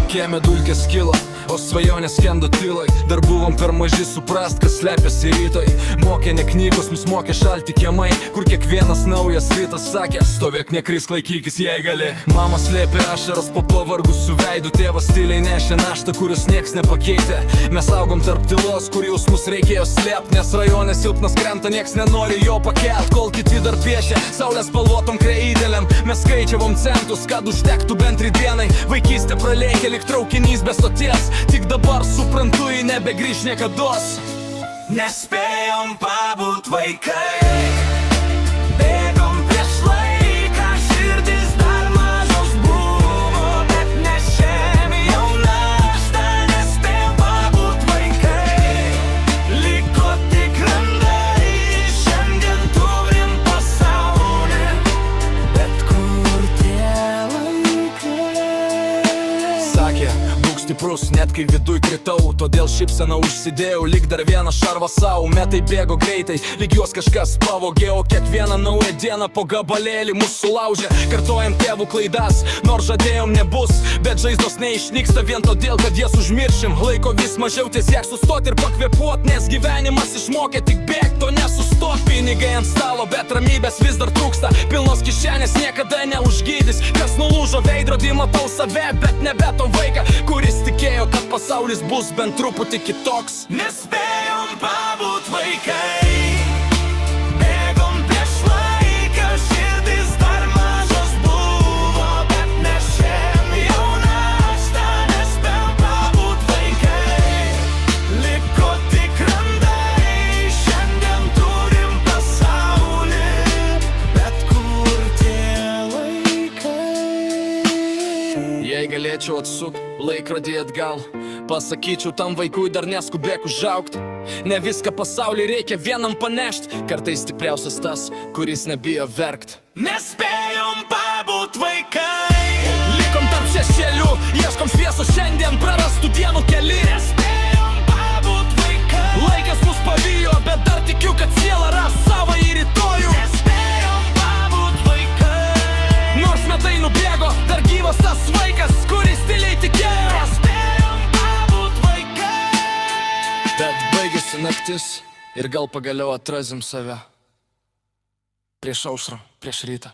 Kieme dulkės kilo, o svajonės skendo tyloj. Dar buvom per maži suprast, kas slepiasi rytoj. Mokė ne knygos, mus mokė šalti kiemai, kur kiekvienas naujas rytas sakė: stovėk, nekrisk, laikykis jei gali. Mama slėpė ašaras po pavargusių veidų, tėvas tyliai nešė naštą, kurios nieks nepakeitė. Mes augom tarp tylos, kur jausmus reikėjo slėpt, nes rajone silpnas krenta, nieks nenori jo pakelt. Kol kiti dar piešė saulės spalvotom kreidėlėm, mes skaičiavom centus, kad užtektų bent rytdienai. Vaikystė pralėkė lyg traukinys be stoties, tik dabar suprantu, ji nebegrįž niekados. Nespėjom pabūt vaikai, bėgom prieš laiką, širdis dar mažos buvo, bet nešėm jau naštą. Nespėjom pabūt vaikai, liko tik randai, šiandien turim pasaulį, bet kur tie laikai? Sakė, būk stiprus, net kai viduj kritau, todėl šypseną užsidėjau, lyg dar vieną šarvą savo. Metai bėgo greitai, lyg juos kažkas pavogė, o kiekvieną naują dieną po gabalėlį mus sulaužė. Kartojam tėvų klaidas, nors žadėjom nebus, bet žaizdos neišnyksta vien todėl, kad jas užmiršim. Laiko vis mažiau, tiesiog sustot ir pakvėpuot, nes gyvenimas išmokė tik bėgt, o nesustot. Pinigai ant stalo, bet ramybės vis dar trūksta, pilnos kišenės niekada neužgydys. Kas nulūžo veidrodį, matau save, bet nebe to vaiką, kuris tikėjo, kad pasaulis bus bent truputį kitoks. Nespėjom pabūt vaikai, bėgom prieš laiką, širdis dar mažos buvo, bet nešėm jau naštą. Nespėjom pabūt vaikai, liko tik randai, šiandien turim pasaulį, bet kur tie laikai? Jei galėčiau atsukt laikrodį atgal, pasakyčiau tam vaikui: dar neskubėk užaugt. Ne viską pasaulį reikia vienam panešt, kartais stipriausias tas, kuris nebijo verkt. Nespėjom pabūt vaikai, Likom tarp šešėlių, ieškom šviesos šiandien prarastų dienų keli. nespėjom pabūt vaikai, Laikas mus pavijo, bet dar tikiu, kad siela ras savąjį rytojų. nespėjom pabūt vaikai, Nors metai nubėgo, dar gyvas tas vaikas, kuris tyliai tikėjo. nespėjom pabūt vaikai. Bet baigėsi naktis ir gal pagaliau atrasim save. Prieš aušrą, prieš rytą.